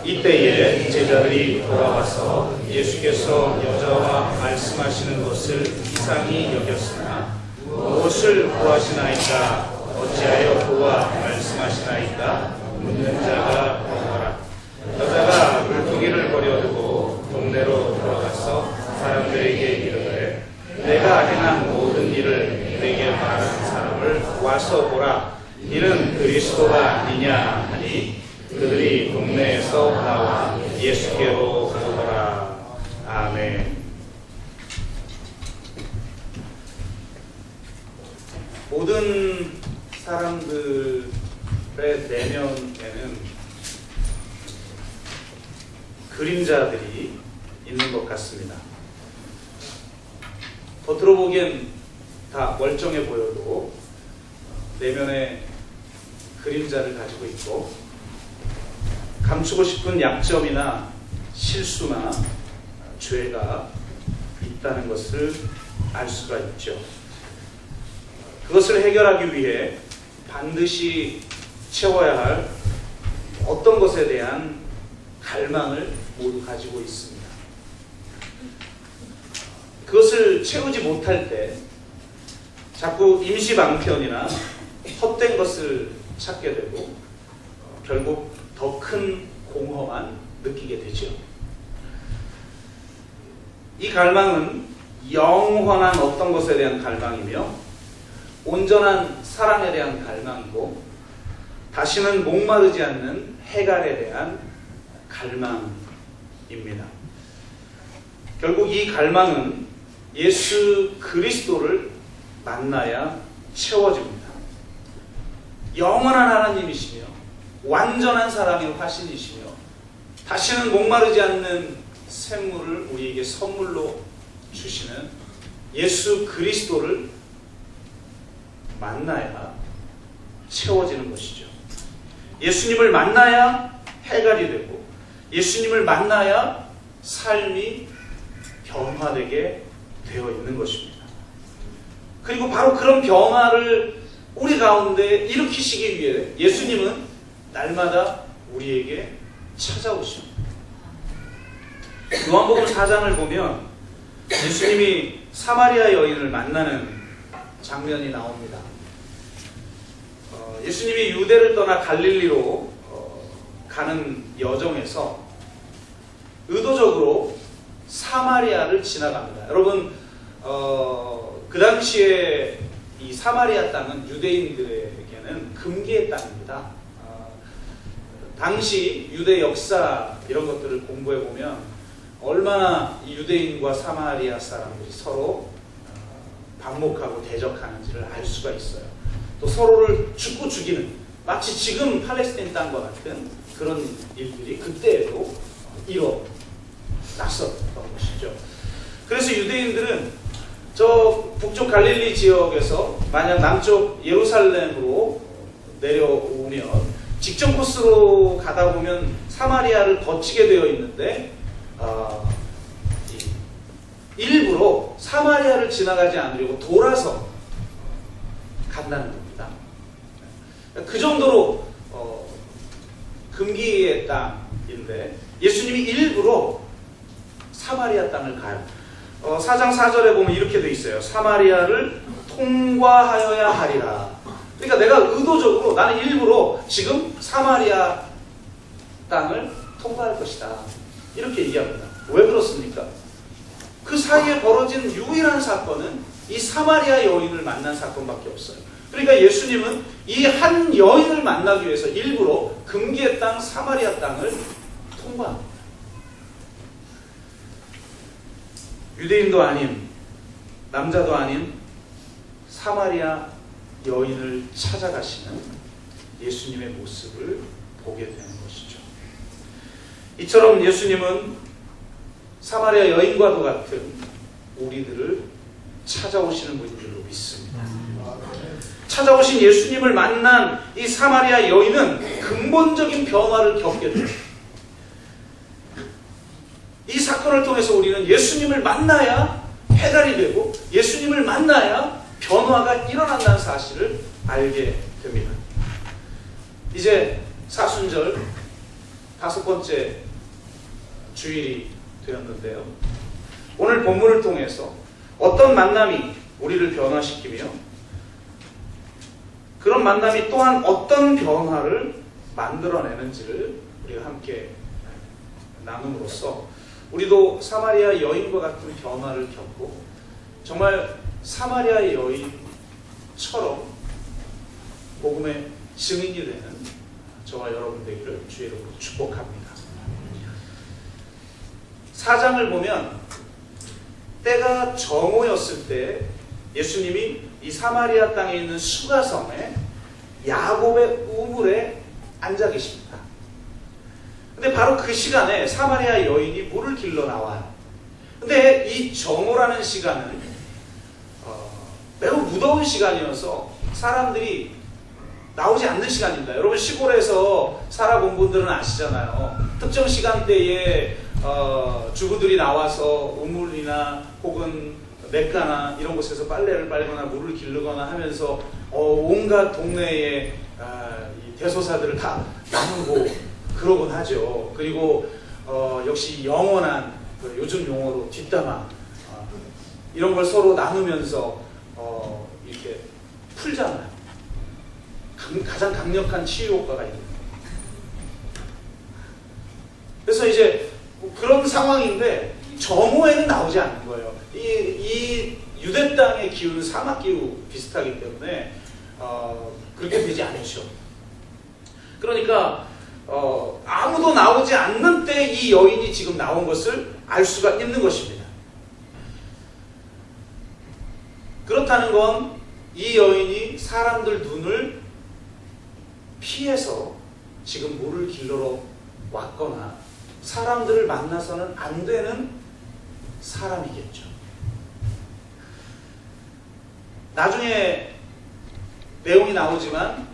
이때에 제자들이 돌아와서 예수께서 여자와 말씀하시는 것을 이상히 여겼으나 무엇을 구하시나이까? 어찌하여 그와 말씀하시나이까? 묻는 자가 더하라. 여자가 물고기를 버려두고 동네로 돌아가서 사람들에게 이르되 내가 행한 모든 일을 내게 말하는 사람을 와서 보라. 이는 그리스도가 아니냐 하니 그들이 동네에서 나와 예수께로 오더라. 아멘. 모든 사람들의 내면에는 그림자들이 있는 것 같습니다. 겉으로 보기엔 다 멀쩡해 보여도 내면에 그림자를 가지고 있고 감추고 싶은 약점이나 실수나 죄가 있다는 것을 알 수가 있죠. 그것을 해결하기 위해 반드시 채워야 할 어떤 것에 대한 갈망을 모두 가지고 있습니다. 그것을 채우지 못할 때 자꾸 임시방편이나 헛된 것을 찾게 되고 결국 더 큰 공허만 느끼게 되죠. 이 갈망은 영원한 어떤 것에 대한 갈망이며 온전한 사랑에 대한 갈망이고 다시는 목마르지 않는 해갈에 대한 갈망입니다. 결국 이 갈망은 예수 그리스도를 만나야 채워집니다. 영원한 하나님이시며 완전한 사랑의 화신이시며 다시는 목마르지 않는 샘물을 우리에게 선물로 주시는 예수 그리스도를 만나야 채워지는 것이죠. 예수님을 만나야 해갈이 되고 예수님을 만나야 삶이 변화되게 되어 있는 것입니다. 그리고 바로 그런 변화를 우리 가운데 일으키시기 위해 예수님은 날마다 우리에게 찾아오십니다. 요한복음 4장을 보면 예수님이 사마리아 여인을 만나는 장면이 나옵니다. 예수님이 유대를 떠나 갈릴리로 가는 여정에서 의도적으로 사마리아를 지나갑니다. 여러분 그 당시에 이 사마리아 땅은 유대인들에게는 금기의 땅입니다. 당시 유대 역사 이런 것들을 공부해 보면 얼마나 유대인과 사마리아 사람들이 서로 반목하고 대적하는지를 알 수가 있어요. 또 서로를 죽고 죽이는 마치 지금 팔레스타인 땅과 같은 그런 일들이 그때에도 일어났었던 것이죠. 그래서 유대인들은 저 북쪽 갈릴리 지역에서 만약 남쪽 예루살렘으로 내려오면 직전 코스로 가다 보면 사마리아를 거치게 되어 있는데 일부러 사마리아를 지나가지 않으려고 돌아서 간다는 겁니다. 그 정도로 금기의 땅인데 예수님이 일부러 사마리아 땅을 가요. 4장 4절에 보면 이렇게 돼 있어요. 사마리아를 통과하여야 하리라. 그러니까 내가 의도적으로 나는 일부러 지금 사마리아 땅을 통과할 것이다. 이렇게 얘기합니다. 왜 그렇습니까? 그 사이에 벌어진 유일한 사건은 이 사마리아 여인을 만난 사건밖에 없어요. 그러니까 예수님은 이 한 여인을 만나기 위해서 일부러 금기의 땅 사마리아 땅을 통과합니다. 유대인도 아닌 남자도 아닌 사마리아 여인을 찾아가시는 예수님의 모습을 보게 되는 것이죠. 이처럼 예수님은 사마리아 여인과도 같은 우리들을 찾아오시는 분인 줄로 믿습니다. 찾아오신 예수님을 만난 이 사마리아 여인은 근본적인 변화를 겪게 됩니다. 이 사건을 통해서 우리는 예수님을 만나야 해달이 되고 예수님을 만나야 변화가 일어난다는 사실을 알게 됩니다. 이제 사순절 5번째 주일이 되었는데요. 오늘 본문을 통해서 어떤 만남이 우리를 변화시키며 그런 만남이 또한 어떤 변화를 만들어내는지를 우리가 함께 나눔으로써 우리도 사마리아 여인과 같은 변화를 겪고 정말 사마리아 여인처럼 복음의 증인이 되는 저와 여러분 되기를 주의 이름으로 축복합니다. 4장을 보면 때가 정오였을 때 예수님이 이 사마리아 땅에 있는 수가성에 야곱의 우물에 앉아 계십니다. 근데 바로 그 시간에 사마리아 여인이 물을 길러 나와요. 근데 이 정오라는 시간은 매우 무더운 시간이어서 사람들이 나오지 않는 시간입니다. 여러분 시골에서 살아본 분들은 아시잖아요. 특정 시간대에 주부들이 나와서 우물이나 혹은 냇가나 이런 곳에서 빨래를 빨거나 물을 기르거나 하면서 온갖 동네의 대소사들을 다 나누고 그러곤 하죠. 그리고 역시 영원한 요즘 용어로 뒷담화 이런 걸 서로 나누면서 이렇게 풀잖아요. 가장 강력한 치유 효과가 있는 거예요. 그래서 이제 그런 상황인데 정오에는 나오지 않는 거예요. 이 유대 땅의 기후는 사막 기후 비슷하기 때문에 그렇게 되지 않죠. 그러니까 아무도 나오지 않는 때 이 여인이 지금 나온 것을 알 수가 있는 것입니다. 그렇다는 건 이 여인이 사람들 눈을 피해서 지금 물을 길러러 왔거나 사람들을 만나서는 안 되는 사람이겠죠. 나중에 내용이 나오지만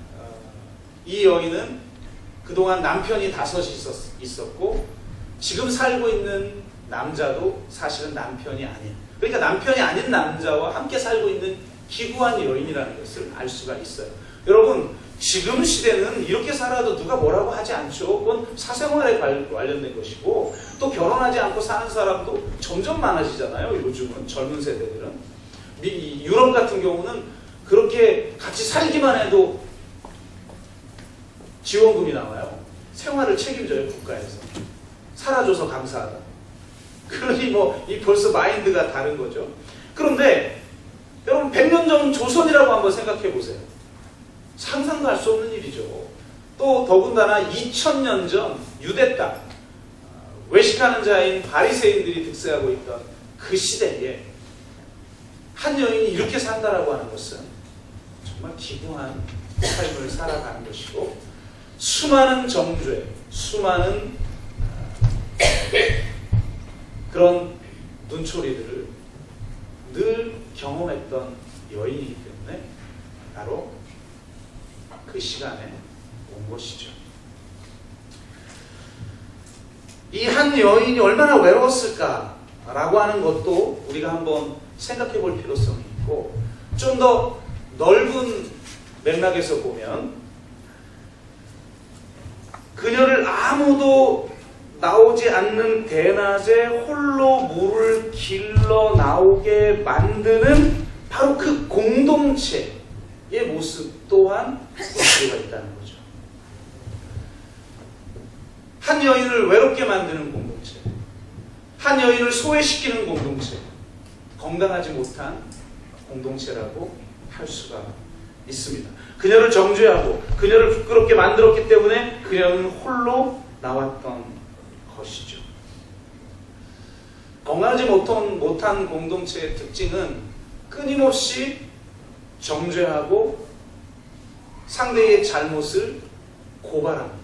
이 여인은 그동안 남편이 5이 있었고 지금 살고 있는 남자도 사실은 남편이 아닌, 그러니까 남편이 아닌 남자와 함께 살고 있는 기구한 여인이라는 것을 알 수가 있어요. 여러분 지금 시대는 이렇게 살아도 누가 뭐라고 하지 않죠. 그건 사생활에 관련된 것이고 또 결혼하지 않고 사는 사람도 점점 많아지잖아요. 요즘은 젊은 세대들은. 유럽 같은 경우는 그렇게 같이 살기만 해도 지원금이 나와요. 생활을 책임져요. 국가에서. 살아줘서 감사하다. 그러니 이 벌써 마인드가 다른 거죠. 그런데 여러분 100년 전 조선이라고 한번 생각해 보세요. 상상도 할 수 없는 일이죠. 또 더군다나 2000년 전 유대 땅, 외식하는 자인 바리새인들이 득세하고 있던 그 시대에 한 여인이 이렇게 산다라고 하는 것은 정말 기구한 삶을 살아가는 것이고 수많은 정죄, 수많은 그런 눈초리들을 늘 경험했던 여인이기 때문에 바로 그 시간에 온 것이죠. 이 한 여인이 얼마나 외로웠을까라고 하는 것도 우리가 한번 생각해 볼 필요성이 있고 좀 더 넓은 맥락에서 보면 그녀를 아무도 나오지 않는 대낮에 홀로 물을 길러 나오게 만드는 바로 그 공동체의 모습 또한 우리가 있다는 거죠. 한 여인을 외롭게 만드는 공동체, 한 여인을 소외시키는 공동체, 건강하지 못한 공동체라고 할 수가 있습니다. 그녀를 정죄하고 그녀를 부끄럽게 만들었기 때문에 그녀는 홀로 나왔던 것이죠. 건강하지 못한 공동체의 특징은 끊임없이 정죄하고 상대의 잘못을 고발합니다.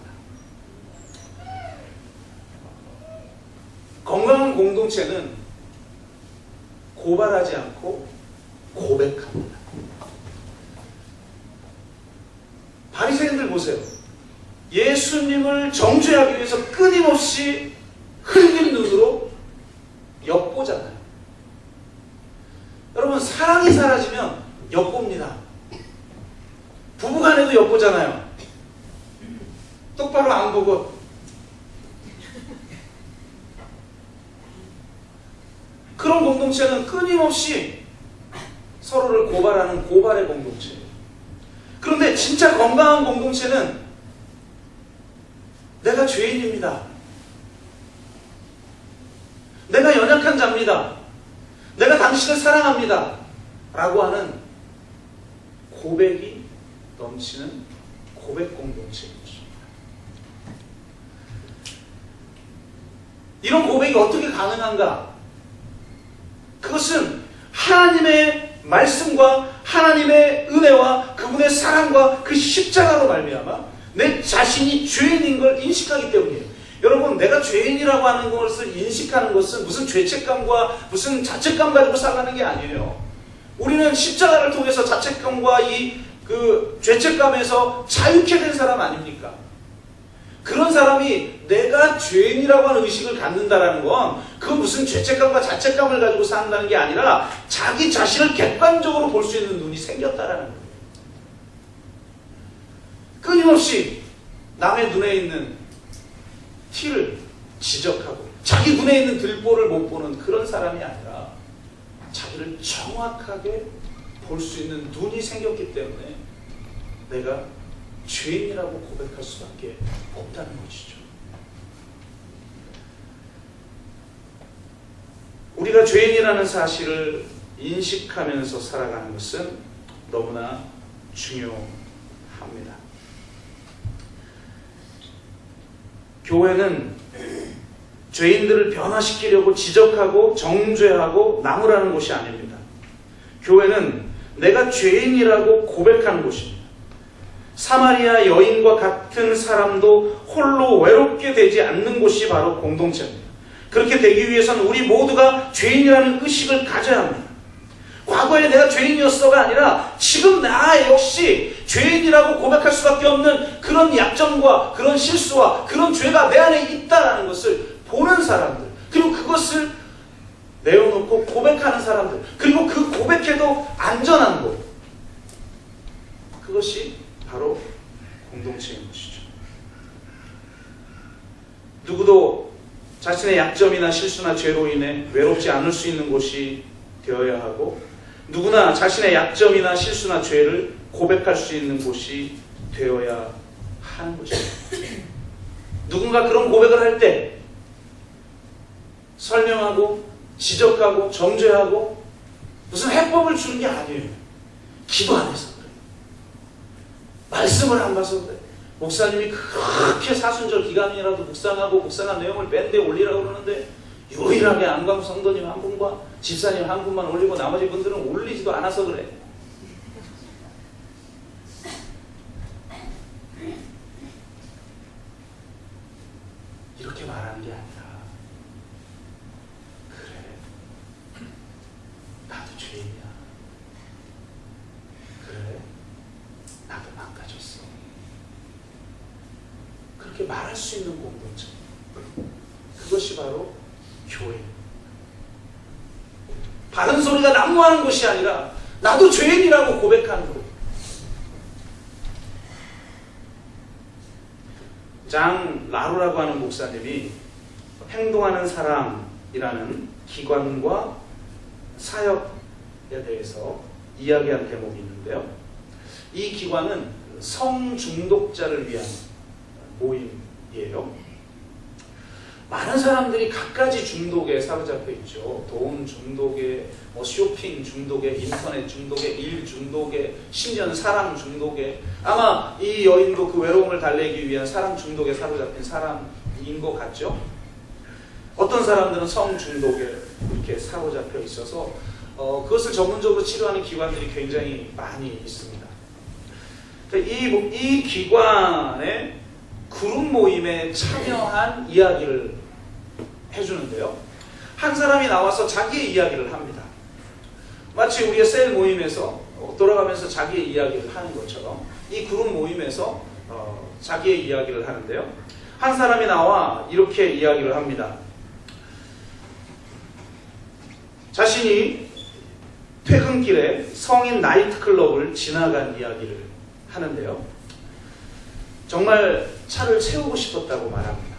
건강한 공동체는 고발하지 않고 고백합니다. 바리새인들 보세요. 예수님을 정죄하기 위해서 끊임없이 흘린 눈으로 엿보잖아요. 여러분 사랑이 사라지면 엿봅니다. 부부간에도 엿보잖아요. 똑바로 안 보고 그런 공동체는 끊임없이 서로를 고발하는 고발의 공동체예요. 그런데 진짜 건강한 공동체는 내가 죄인입니다. 내가 연약한 자입니다. 내가 당신을 사랑합니다. 라고 하는 고백이 넘치는 고백 공동체인 것입니다. 이런 고백이 어떻게 가능한가? 그것은 하나님의 말씀과 하나님의 은혜와 그분의 사랑과 그 십자가로 말미암아 내 자신이 죄인인 걸 인식하기 때문이에요. 여러분, 내가 죄인이라고 하는 것을 인식하는 것은 무슨 죄책감과 무슨 자책감 가지고 살라는 게 아니에요. 우리는 십자가를 통해서 자책감과 그 죄책감에서 자유케 된 사람 아닙니까? 그런 사람이 내가 죄인이라고 하는 의식을 갖는다는 건 그 무슨 죄책감과 자책감을 가지고 산다는 게 아니라 자기 자신을 객관적으로 볼 수 있는 눈이 생겼다라는 거예요. 끊임없이 남의 눈에 있는 티를 지적하고 자기 눈에 있는 들보를 못 보는 그런 사람이 아니라 자기를 정확하게 볼 수 있는 눈이 생겼기 때문에 내가 죄인이라고 고백할 수밖에 없다는 것이죠. 우리가 죄인이라는 사실을 인식하면서 살아가는 것은 너무나 중요합니다. 교회는 죄인들을 변화시키려고 지적하고 정죄하고 나무라는 곳이 아닙니다. 교회는 내가 죄인이라고 고백하는 곳입니다. 사마리아 여인과 같은 사람도 홀로 외롭게 되지 않는 곳이 바로 공동체입니다. 그렇게 되기 위해서는 우리 모두가 죄인이라는 의식을 가져야 합니다. 과거에 내가 죄인이었어가 아니라 지금 나 역시 죄인이라고 고백할 수밖에 없는 그런 약점과 그런 실수와 그런 죄가 내 안에 있다는 것을 보는 사람들, 그리고 그것을 내어놓고 고백하는 사람들, 그리고 그 고백해도 안전한 곳, 그것이 바로 공동체인 것이죠. 누구도 자신의 약점이나 실수나 죄로 인해 외롭지 않을 수 있는 곳이 되어야 하고, 누구나 자신의 약점이나 실수나 죄를 고백할 수 있는 곳이 되어야 하는 것입니다. 누군가 그런 고백을 할 때 설명하고 지적하고 정죄하고 무슨 해법을 주는 게 아니에요. 기도 안 해서 그래. 말씀을 안 봐서 그래. 목사님이 그렇게 사순절 기간이라도 묵상하고 묵상한 내용을 밴드에 올리라고 그러는데 유일하게 안광 성도님 한 분과 집사님 한 분만 올리고 나머지 분들은 올리지도 않아서 그래. 이렇게 말하는 게 아니라, 그래, 나도 죄인이야. 그래, 나도 망가졌어. 그렇게 말할 수 있는 공동체, 그것이 바로 교회. 바른 소리가 난무하는 것이 아니라 나도 죄인이라고 고백하는 것. 장 라루라고 하는 목사님이 행동하는 사람이라는 기관과 사역에 대해서 이야기한 대목이 있는데요. 이 기관은 성중독자를 위한 모임이에요. 많은 사람들이 갖가지 중독에 사로잡혀 있죠. 돈 중독에, 쇼핑 중독에, 인터넷 중독에, 일 중독에, 심지어는 사랑 중독에, 아마 이 여인도 그 외로움을 달래기 위한 사랑 중독에 사로잡힌 사람인 것 같죠. 어떤 사람들은 성 중독에 이렇게 사로잡혀 있어서 그것을 전문적으로 치료하는 기관들이 굉장히 많이 있습니다. 이 기관의 그룹 모임에 참여한 이야기를 해주는데요. 한 사람이 나와서 자기의 이야기를 합니다. 마치 우리의 셀 모임에서 돌아가면서 자기의 이야기를 하는 것처럼 이 그룹 모임에서 자기의 이야기를 하는데요. 한 사람이 나와 이렇게 이야기를 합니다. 자신이 퇴근길에 성인 나이트클럽을 지나간 이야기를 하는데요. 정말 차를 채우고 싶었다고 말합니다.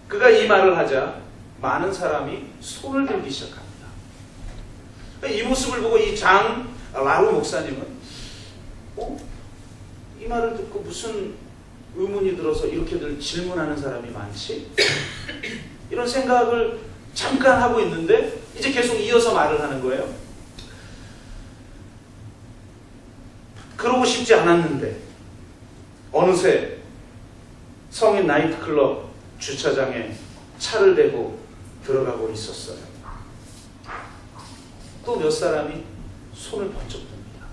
그가 이 말을 하자 많은 사람이 손을 들기 시작합니다. 이 모습을 보고 이 장 라루 목사님은 이 말을 듣고 무슨 의문이 들어서 이렇게들 질문하는 사람이 많지? 이런 생각을 잠깐 하고 있는데 이제 계속 이어서 말을 하는 거예요. 그러고 싶지 않았는데 어느새 성인 나이트클럽 주차장에 차를 대고 들어가고 있었어요. 또 몇 사람이 손을 번쩍 듭니다.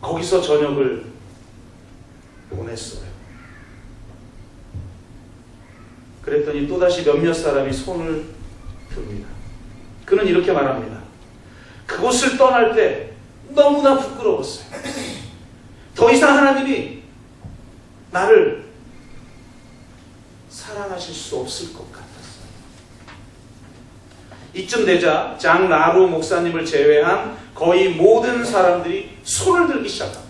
거기서 저녁을 보냈어요. 그랬더니 또다시 몇몇 사람이 손을 듭니다. 그는 이렇게 말합니다. 그곳을 떠날 때 너무나 부끄러웠어요. 더 이상 하나님이 나를 사랑하실 수 없을 것 같았어요. 이쯤 되자 장 라루 목사님을 제외한 거의 모든 사람들이 손을 들기 시작합니다.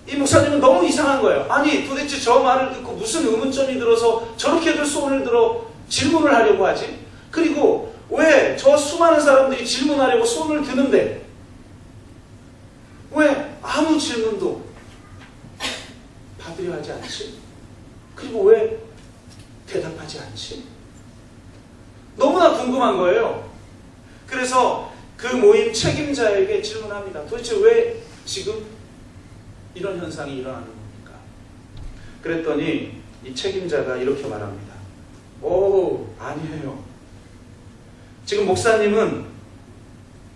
이 목사님은 너무 이상한 거예요. 아니 도대체 저 말을 듣고 무슨 의문점이 들어서 저렇게들 손을 들어 질문을 하려고 하지? 그리고 왜 저 수많은 사람들이 질문하려고 손을 드는데 왜 아무 질문도 받으려 하지 않지? 그리고 왜 대답하지 않지? 너무나 궁금한 거예요. 그래서 그 모임 책임자에게 질문합니다. 도대체 왜 지금 이런 현상이 일어나는 겁니까? 그랬더니 이 책임자가 이렇게 말합니다. 아니에요. 지금 목사님은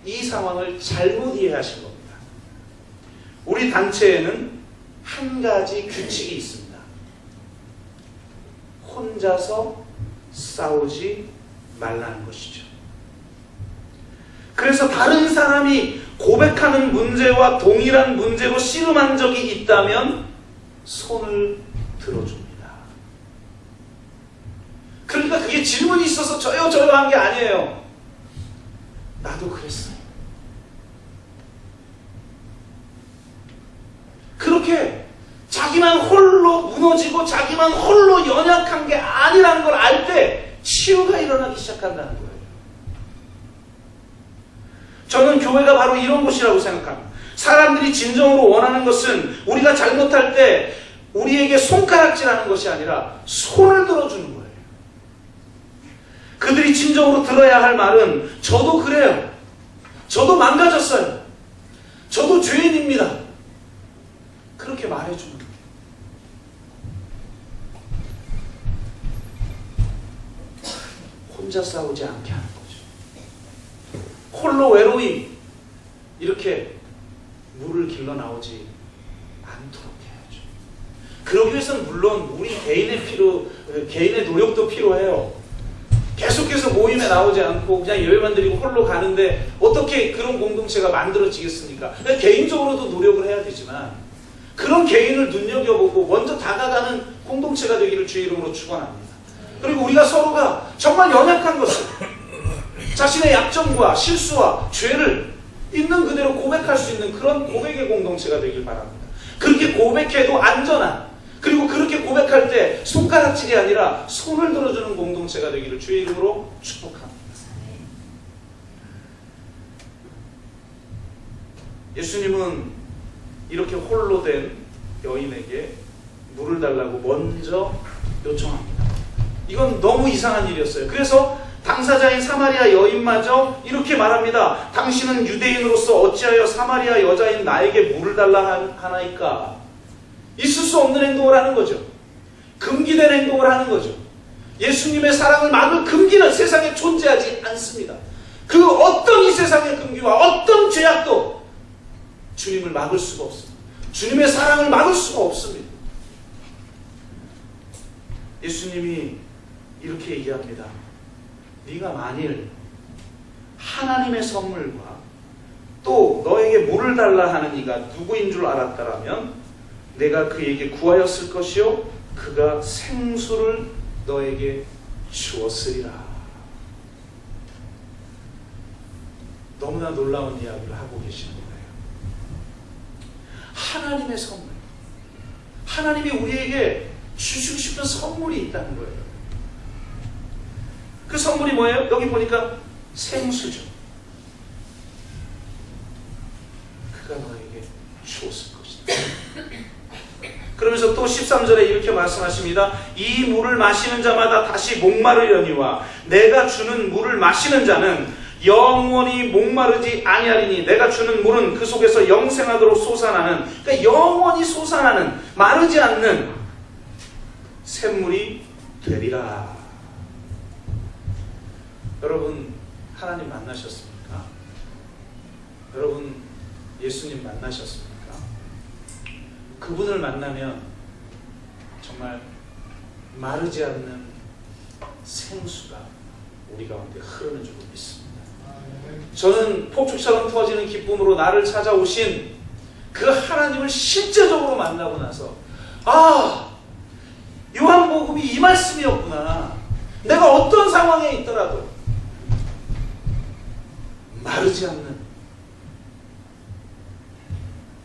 이 상황을 잘못 이해하신 겁니다. 우리 단체에는 한 가지 규칙이 있습니다. 혼자서 싸우지 말라는 것이죠. 그래서 다른 사람이 고백하는 문제와 동일한 문제로 씨름한 적이 있다면 손을 들어줍니다. 그러니까 그게 질문이 있어서 저요 한 게 아니에요. 나도 그랬어요. 그렇게 자기만 홀로 무너지고 자기만 홀로 연약한 게 아니라는 걸 알 때 치유가 일어나기 시작한다는 거예요. 저는 교회가 바로 이런 곳이라고 생각합니다. 사람들이 진정으로 원하는 것은 우리가 잘못할 때 우리에게 손가락질하는 것이 아니라 손을 들어주는 거예요. 그들이 진정으로 들어야 할 말은 저도 그래요. 저도 망가졌어요. 저도 죄인입니다. 그렇게 말해주는 거예요. 혼자 싸우지 않게 하는 거죠. 홀로 외로이 이렇게 물을 길러 나오지 않도록 해야죠. 그러기 위해서는 물론 우리 개인의 노력도 필요해요. 계속해서 모임에 나오지 않고 그냥 예배만 드리고 홀로 가는데 어떻게 그런 공동체가 만들어지겠습니까? 개인적으로도 노력을 해야 되지만 그런 개인을 눈여겨보고 먼저 다가가는 공동체가 되기를 주의 이름으로 축원합니다. 그리고 우리가 서로가 정말 연약한 것을 자신의 약점과 실수와 죄를 있는 그대로 고백할 수 있는 그런 고백의 공동체가 되길 바랍니다. 그렇게 고백해도 안전한, 그리고 그렇게 고백할 때 손가락질이 아니라 손을 들어주는 공동체가 되기를 주의 이름으로 축복합니다. 예수님은 이렇게 홀로 된 여인에게 물을 달라고 먼저 요청합니다. 이건 너무 이상한 일이었어요. 그래서 당사자인 사마리아 여인마저 이렇게 말합니다. 당신은 유대인으로서 어찌하여 사마리아 여자인 나에게 물을 달라 하나이까? 있을 수 없는 행동을 하는 거죠. 금기된 행동을 하는 거죠. 예수님의 사랑을 막을 금기는 세상에 존재하지 않습니다. 그 어떤 이 세상의 금기와 어떤 죄악도 주님을 막을 수가 없습니다. 주님의 사랑을 막을 수가 없습니다. 예수님이 이렇게 얘기합니다. 네가 만일 하나님의 선물과 또 너에게 물을 달라 하는 이가 누구인 줄 알았다라면 내가 그에게 구하였을 것이요 그가 생수를 너에게 주었으리라. 너무나 놀라운 이야기를 하고 계시는 거예요. 하나님의 선물. 하나님이 우리에게 주시고 싶은 선물이 있다는 거예요. 그 선물이 뭐예요? 여기 보니까 생수죠. 그가 너에게 주었을 것이다. 그러면서 또 13절에 이렇게 말씀하십니다. 이 물을 마시는 자마다 다시 목마르려니와 내가 주는 물을 마시는 자는 영원히 목마르지 아니하리니 내가 주는 물은 그 속에서 영생하도록 솟아나는, 그러니까 영원히 솟아나는 마르지 않는 샘물이 되리라. 여러분 하나님 만나셨습니까? 여러분 예수님 만나셨습니까? 그분을 만나면 정말 마르지 않는 생수가 우리 가운데 흐르는 줄 믿습니다. 저는 폭죽처럼 터지는 기쁨으로 나를 찾아오신 그 하나님을 실제적으로 만나고 나서 요한복음이 이 말씀이었구나. 내가 어떤 상황에 있더라도 마르지 않는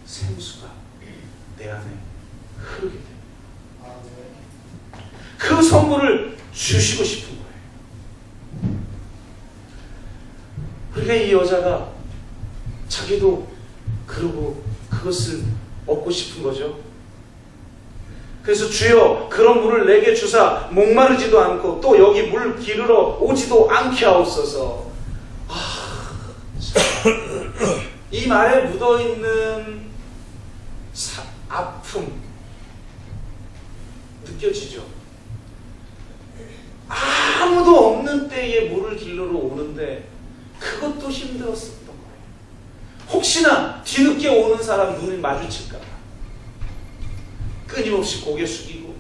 생수가 내 안에 흐르게 됩니다. 그 선물을 주시고 싶은 거예요. 그러니까 이 여자가 자기도 그러고 그것을 얻고 싶은 거죠. 그래서 주여 그런 물을 내게 주사 목마르지도 않고 또 여기 물 기르러 오지도 않게 하옵소서. 이 말에 묻어있는 아픔 느껴지죠? 아무도 없는 때에 물을 길러러 오는데 그것도 힘들었었던 거예요. 혹시나 뒤늦게 오는 사람 눈이 마주칠까 봐 끊임없이 고개 숙이고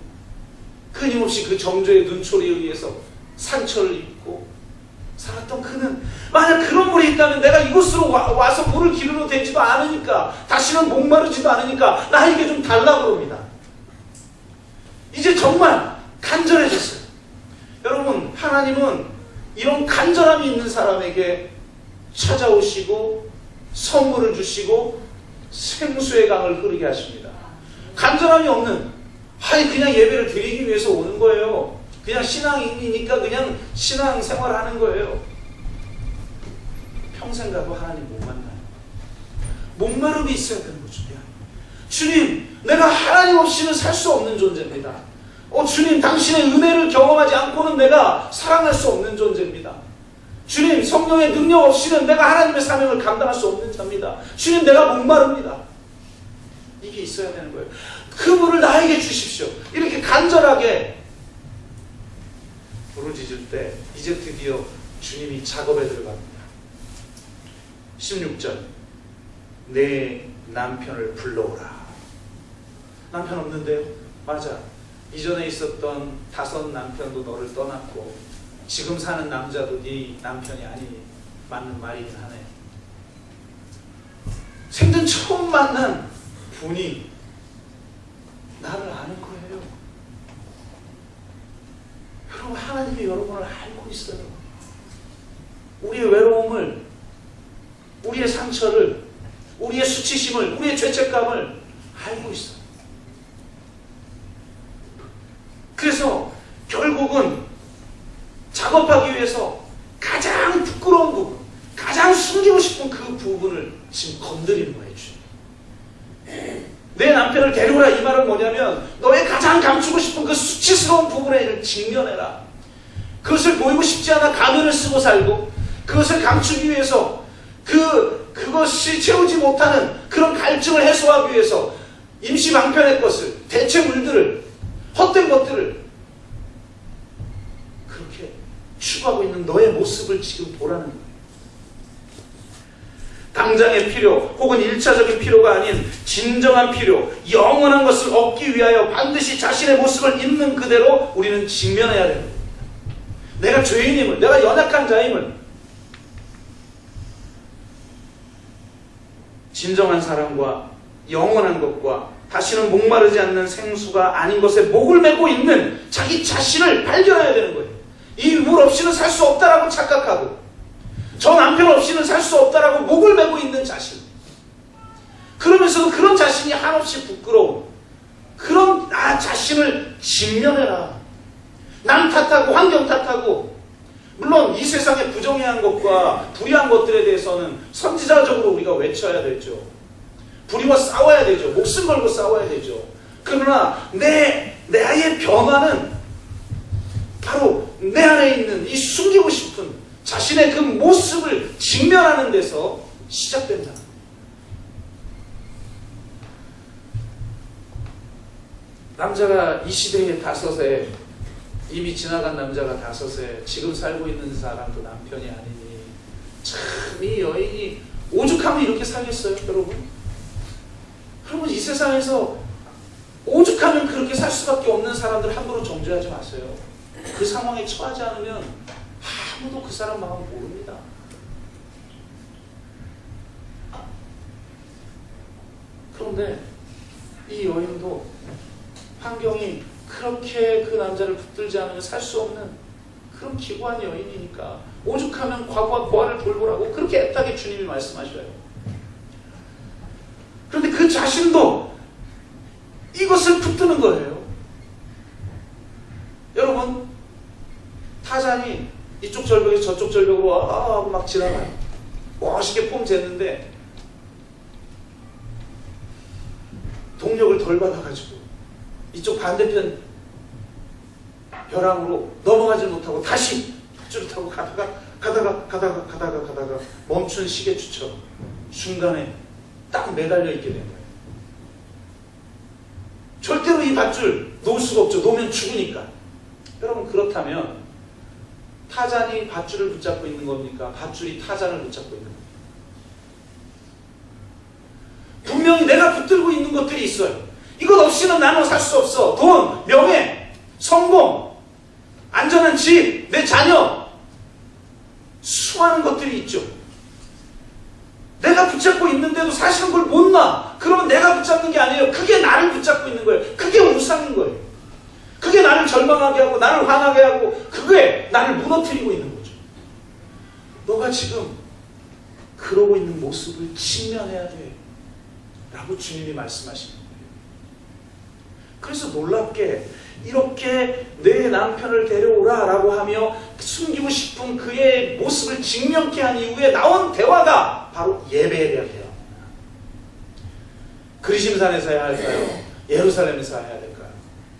끊임없이 그 정조의 눈초리에 의해서 상처를 입고 살았던 그는 만약 그런 물이 있다면 내가 이곳으로 와서 물을 기르러 되지도 않으니까 다시는 목마르지도 않으니까 나에게 좀 달라고 합니다. 이제 정말 간절해졌어요. 여러분 하나님은 이런 간절함이 있는 사람에게 찾아오시고 선물을 주시고 생수의 강을 흐르게 하십니다. 간절함이 없는 그냥 예배를 드리기 위해서 오는 거예요. 그냥 신앙인이니까 그냥 신앙 생활하는 거예요. 평생 가도 하나님 못 만나요. 목마름이 있어야 되는 거죠. 주님, 내가 하나님 없이는 살 수 없는 존재입니다. 주님, 당신의 은혜를 경험하지 않고는 내가 사랑할 수 없는 존재입니다. 주님, 성령의 능력 없이는 내가 하나님의 사명을 감당할 수 없는 자입니다. 주님, 내가 목마릅니다. 이게 있어야 되는 거예요. 그 물을 나에게 주십시오. 이렇게 간절하게 부르짖을 때 이제 드디어 주님이 작업에 들어갑니다. 16절 내 남편을 불러오라. 남편 없는데요? 맞아. 이전에 있었던 5 남편도 너를 떠났고 지금 사는 남자도 네 남편이 아니니 맞는 말이긴 하네. 생전 처음 만난 분이 나를 아는 거예요. 여러분 하나님이 여러분을 알고 있어요. 우리의 외로움을, 우리의 상처를, 우리의 수치심을, 우리의 죄책감을 알고 있어요. 그래서 결국은 작업하기 위해서 가장 부끄러운 부분, 가장 숨기고 싶은 그 부분을 지금 건드리는 거예요. 내 남편을 데려오라 이 말은 뭐냐면 너의 가장 감추고 싶은 그 수치스러운 부분에 직면해라. 그것을 보이고 싶지 않아 가면을 쓰고 살고 그것을 감추기 위해서 그것이 채우지 못하는 그런 갈증을 해소하기 위해서 임시 방편의 것을, 대체물들을, 헛된 것들을 그렇게 추구하고 있는 너의 모습을 지금 보라는 거예요. 당장의 필요 혹은 1차적인 필요가 아닌 진정한 필요, 영원한 것을 얻기 위하여 반드시 자신의 모습을 있는 그대로 우리는 직면해야 됩니다. 내가 죄인임을, 내가 연약한 자임을, 진정한 사랑과 영원한 것과 다시는 목마르지 않는 생수가 아닌 것에 목을 메고 있는 자기 자신을 발견해야 되는 거예요. 이 물 없이는 살 수 없다라고 착각하고 저 남편 없이는 살 수 없다라고 목을 메고 있는 자신, 그러면서도 그런 자신이 한없이 부끄러운 그런 나 자신을 직면해라. 남 탓하고 환경 탓하고, 물론 이 세상에 부정해한 것과 불의한 것들에 대해서는 선지자적으로 우리가 외쳐야 되죠. 불의와 싸워야 되죠. 목숨 걸고 싸워야 되죠. 그러나 나의 변화는 바로 내 안에 있는 이 숨기고 싶은 자신의 그 모습을 직면하는 데서 시작된다. 남자가 이 시대에 5에, 이미 지나간 남자가 5에 지금 살고 있는 사람도 남편이 아니니 참 이 여인이 오죽하면 이렇게 살겠어요, 여러분? 여러분, 이 세상에서 오죽하면 그렇게 살 수밖에 없는 사람들 함부로 정죄하지 마세요. 그 상황에 처하지 않으면 아무도 그 사람 마음 모릅니다. 그런데 이 여인도 환경이 그렇게 그 남자를 붙들지 않으면 살 수 없는 그런 기구한 여인이니까 오죽하면 과부와 고아를 돌보라고 그렇게 애타게 주님이 말씀하셔요. 그런데 그 자신도 이것을 붙드는 거예요. 여러분, 타잔이 이쪽 절벽에서 저쪽 절벽으로 하고 막 지나가요. 멋있게 폼 쟀는데 동력을 덜 받아가지고 이쪽 반대편 벼랑으로 넘어가지 못하고 다시 밧줄을 타고 가다가 멈춘 시계추처럼 중간에 딱 매달려 있게 된 거예요. 절대로 이 밧줄 놓을 수가 없죠. 놓으면 죽으니까. 여러분, 그렇다면 타잔이 밧줄을 붙잡고 있는 겁니까? 밧줄이 타잔을 붙잡고 있는 겁니까? 분명히 내가 붙들고 있는 것들이 있어요. 이것 없이는 나는 살 수 없어. 돈, 명예, 성공, 안전한 집, 내 자녀, 수많은 것들이 있죠. 내가 붙잡고 있는데도 사실은 그걸 못 놔. 그러면 내가 붙잡는 게 아니에요. 그게 나를 붙잡고 있는 거예요. 그게 우상인 거예요. 그게 나를 절망하게 하고 나를 화나게 하고 그게 나를 무너뜨리고 있는 거죠. 너가 지금 그러고 있는 모습을 직면해야 돼 라고 주님이 말씀하시는 거예요. 그래서 놀랍게 이렇게 내 남편을 데려오라 라고 하며 숨기고 싶은 그의 모습을 직면케 한 이후에 나온 대화가 바로 예배에 대한 대화입니다. 그리심산에서 해야 할까요? 예루살렘에서 해야 될까요?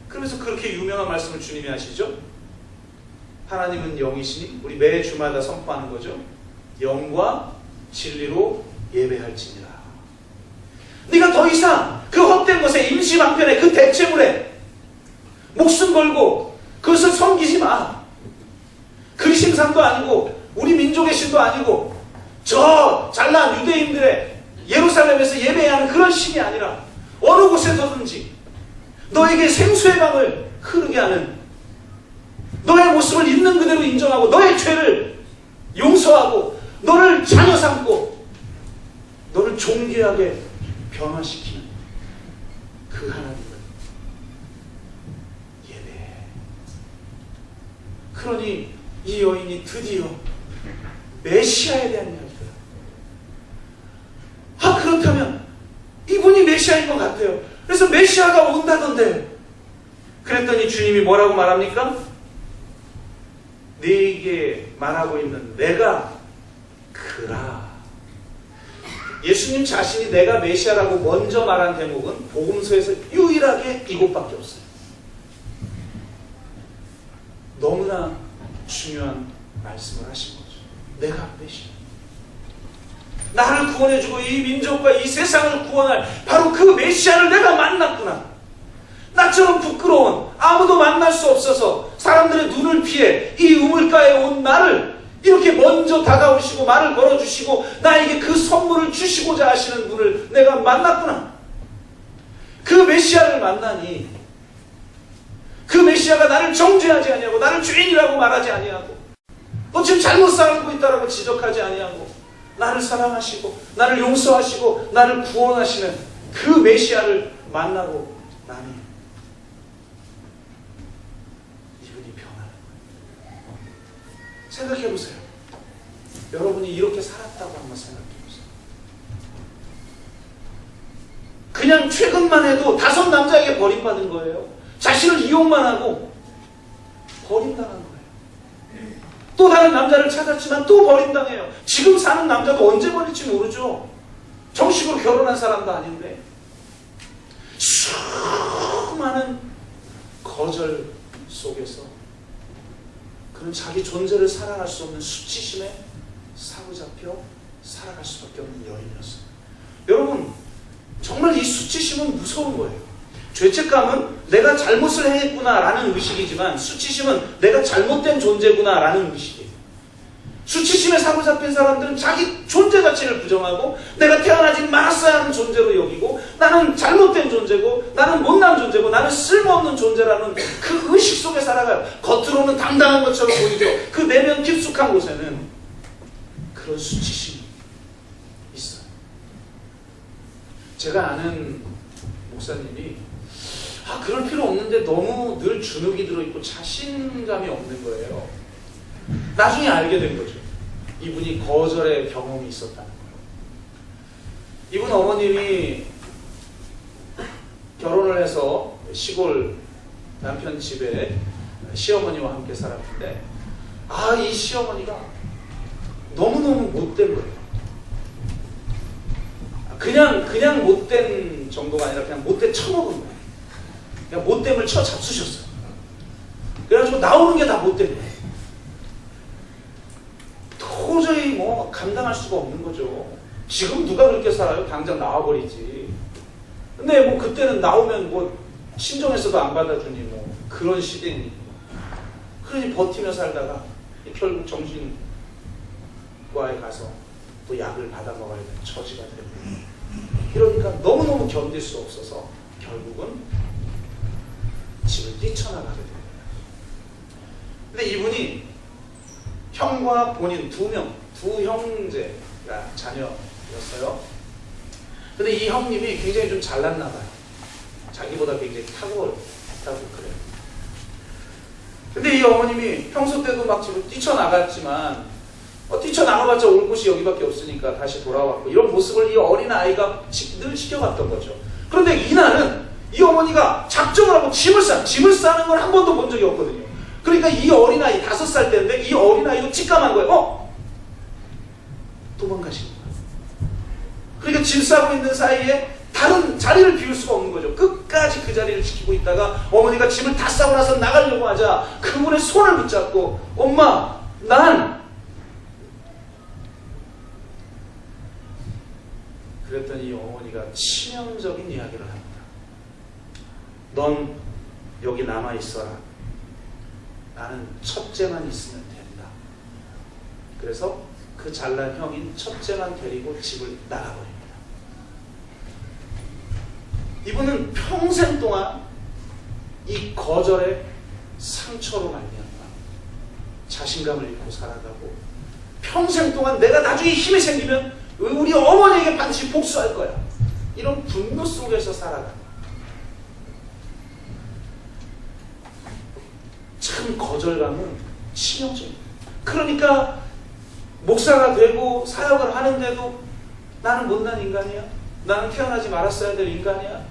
그러면서 그렇게 유명한 말씀을 주님이 하시죠. 하나님은 영이시니 우리 매 주마다 선포하는 거죠. 영과 진리로 예배할지니라. 네가 더 이상 그 헛된 것에 임시방편에 그 대체물에 목숨 걸고 그것을 섬기지 마. 그리심산도 아니고 우리 민족의 신도 아니고 저 잘난 유대인들의 예루살렘에서 예배하는 그런 신이 아니라 어느 곳에서든지 너에게 생수의 강을 흐르게 하는, 너의 모습을 있는 그대로 인정하고 너의 죄를 용서하고 너를 자녀 삼고 너를 존귀하게 변화시키는 그 하나님을 예배해. 그러니 이 여인이 드디어 메시아에 대한 이야기를, 그렇다면 이분이 메시아인 것 같아요. 그래서 메시아가 온다던데. 그랬더니 주님이 뭐라고 말합니까? 네게 말하고 있는 내가 그라. 예수님 자신이 내가 메시아라고 먼저 말한 대목은 복음서에서 유일하게 이곳밖에 없어요. 너무나 중요한 말씀을 하신 거죠. 내가 메시아. 나를 구원해주고 이 민족과 이 세상을 구원할 바로 그 메시아를 내가 만났구나. 나처럼 부끄러운, 아무도 만날 수 없어서 사람들의 눈을 피해 이 우물가에 온 나를 이렇게 먼저 다가오시고 말을 걸어주시고 나에게 그 선물을 주시고자 하시는 분을 내가 만났구나. 그 메시아를 만나니 그 메시아가 나를 정죄하지 아니하고 나를 죄인이라고 말하지 아니하고 너 지금 잘못 살고 있다라고 지적하지 아니하고 나를 사랑하시고 나를 용서하시고 나를 구원하시는 그 메시아를 만나고 나니 이분이 변하는 거예요. 생각해보세요. 여러분이 이렇게 살았다고 한번 생각해보세요. 그냥 최근만 해도 5 남자에게 버림받은 거예요. 자신을 이용만 하고 버림당한 거예요. 또 다른 남자를 찾았지만 또 버림당해요. 지금 사는 남자도 언제 버릴지 모르죠. 정식으로 결혼한 사람도 아닌데. 수많은 거절 속에서 그는 자기 존재를 사랑할 수 없는 수치심에 사로잡혀 살아갈 수밖에 없는 여인이었어요. 여러분, 정말 이 수치심은 무서운 거예요. 죄책감은 내가 잘못을 했구나라는 의식이지만 수치심은 내가 잘못된 존재구나라는 의식이에요. 수치심에 사로잡힌 사람들은 자기 존재 자체를 부정하고 내가 태어나지 말았어야 하는 존재로 여기고 나는 잘못된 존재고 나는 못난 존재고 나는 쓸모없는 존재라는 그 의식 속에 살아가요. 겉으로는 당당한 것처럼 보이죠. 그 내면 깊숙한 곳에는 그런 수치심이 있어요. 제가 아는 목사님이 그럴 필요 없는데 너무 늘 주눅이 들어있고 자신감이 없는 거예요. 나중에 알게 된 거죠. 이분이 거절의 경험이 있었다는 거예요. 이분 어머님이 결혼을 해서 시골 남편 집에 시어머니와 함께 살았는데 이 시어머니가 너무너무 못된 거예요. 그냥 못된 정도가 아니라 그냥 못돼 쳐먹은 거예요. 그냥 못됨을 쳐 잡수셨어요. 그래가지고 나오는 게 다 못된 거예요. 도저히 감당할 수가 없는 거죠. 지금 누가 그렇게 살아요? 당장 나와버리지. 근데 그때는 나오면 친정에서도 안 받아주니 그런 시대니. 그러니 버티며 살다가 결국 정신과에 가서 또 약을 받아 먹어야 되는 처지가 되고. 이러니까 너무너무 견딜 수 없어서 결국은 집을 뛰쳐나가게 됩니다. 근데 이분이 형과 본인 두 형제가 자녀였어요. 근데 이 형님이 굉장히 좀 잘났나 봐요. 자기보다 굉장히 탁월하다고 그래요. 근데 이 어머님이 평소 때도 막 집을 뛰쳐나갔지만 뛰쳐나가봤자 올 곳이 여기밖에 없으니까 다시 돌아왔고 이런 모습을 이 어린아이가 늘 지켜봤던 거죠. 그런데 이날은 이 어머니가 작정을 하고 짐을 싸는 걸 한 번도 본 적이 없거든요. 그러니까 이 어린아이 5살 때인데 이 어린아이도 직감한 거예요. 도망가시는 거예요. 그러니까 짐 싸고 있는 사이에 다른 자리를 비울 수가 없는 거죠. 끝까지 그 자리를 지키고 있다가 어머니가 짐을 다 싸고 나서 나가려고 하자 그분의 손을 붙잡고 엄마 난 그랬더니 이 어머니가 치명적인 이야기를 합니다. 넌 여기 남아있어라. 나는 첫째만 있으면 된다. 그래서 그 잘난 형인 첫째만 데리고 집을 나가버립니다. 이분은 평생 동안 이 거절의 상처로 말미암아 자신감을 잃고 살아가고 평생 동안 내가 나중에 힘이 생기면 우리 어머니에게 반드시 복수할 거야. 이런 분노 속에서 살아가. 참 거절감은 치명적입니다. 그러니까 목사가 되고 사역을 하는데도 나는 못난 인간이야. 나는 태어나지 말았어야 될 인간이야.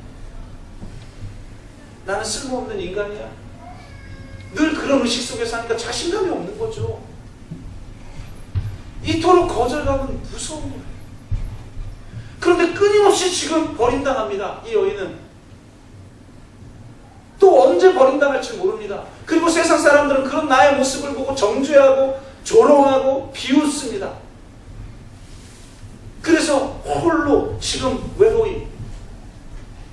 나는 쓸모없는 인간이야. 늘 그런 의식 속에 사니까 자신감이 없는 거죠. 이토록 거절감은 무서운 거예요. 그런데 끊임없이 지금 버림당합니다. 이 여인은. 또 언제 버림당할지 모릅니다. 그리고 세상 사람들은 그런 나의 모습을 보고 정죄하고 조롱하고 비웃습니다. 그래서 홀로 지금 외로이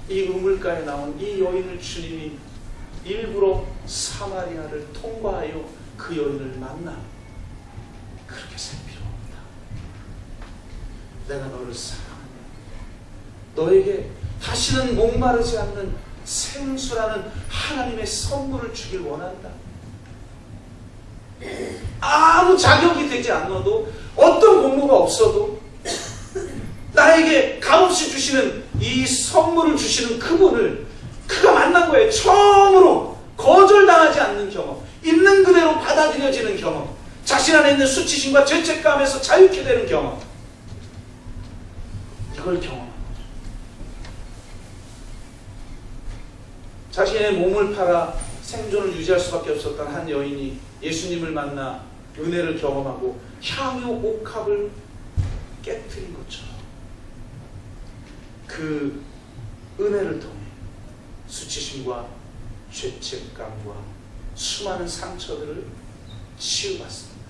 이 우물가에 나온 이 여인을 주님이 일부러 사마리아를 통과하여 그 여인을 만나 그렇게 살 필요 없다. 내가 너를 사랑한다. 너에게 다시는 목마르지 않는 생수라는 하나님의 선물을 주길 원한다. 아무 자격이 되지 않아도 어떤 공로가 없어도 나에게 값없이 주시는 이 선물을 주시는 그분을 그가 만난 거예요. 처음으로 거절당하지 않는 경험, 있는 그대로 받아들여지는 경험, 자신 안에 있는 수치심과 죄책감에서 자유케 되는 경험, 이걸 경험한 거죠. 자신의 몸을 팔아 생존을 유지할 수밖에 없었던 한 여인이 예수님을 만나 은혜를 경험하고 향유 옥합을 깨뜨린 것처럼 그 은혜를 통해 수치심과 죄책감과 수많은 상처들을 치유받습니다.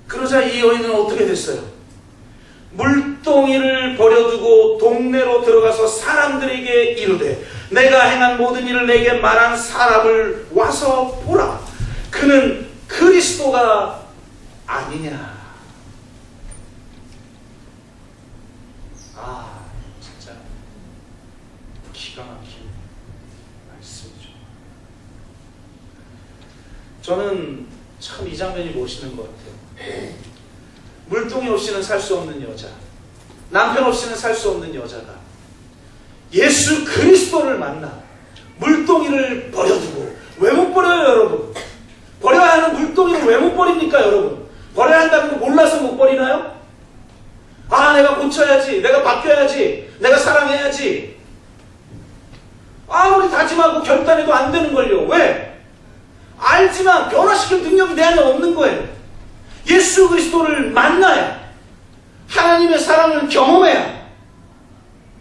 그러자 이 여인은 어떻게 됐어요? 물동이를 버려두고 동네로 들어가서 사람들에게 이르되 내가 행한 모든 일을 내게 말한 사람을 와서 보라. 그는 그리스도가 아니냐. 아, 진짜 기가 막힌 말씀이죠. 저는 참 이 장면이 멋있는 것 같아요. 물동이 없이는 살 수 없는 여자, 남편 없이는 살 수 없는 여자가 예수 그리스도를 만나 물동이를 버려두고, 왜 못 버려요 여러분? 버려야 하는 물동이를 왜 못 버립니까 여러분? 버려야 한다는 거 몰라서 못 버리나요? 아, 내가 고쳐야지, 내가 바뀌어야지, 내가 사랑해야지. 아무리 다짐하고 결단해도 안 되는걸요. 왜? 알지만 변화시킬 능력이 내 안에 없는 거예요. 예수 그리스도를 만나야, 하나님의 사랑을 경험해야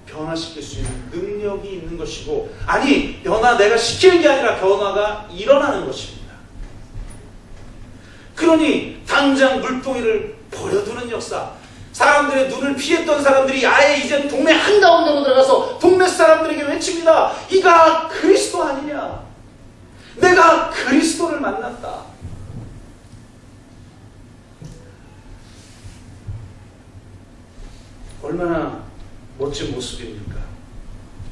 변화시킬 수 있는 능력이 있는 것이고, 아니, 변화 내가 시키는 게 아니라 변화가 일어나는 것입니다. 그러니 당장 물동이를 버려두는 역사, 사람들의 눈을 피했던 사람들이 아예 이제 동네 한가운데로 들어가서 동네 사람들에게 외칩니다. 이가 그리스도 아니냐? 내가 그리스도를 만났다. 얼마나 멋진 모습입니까?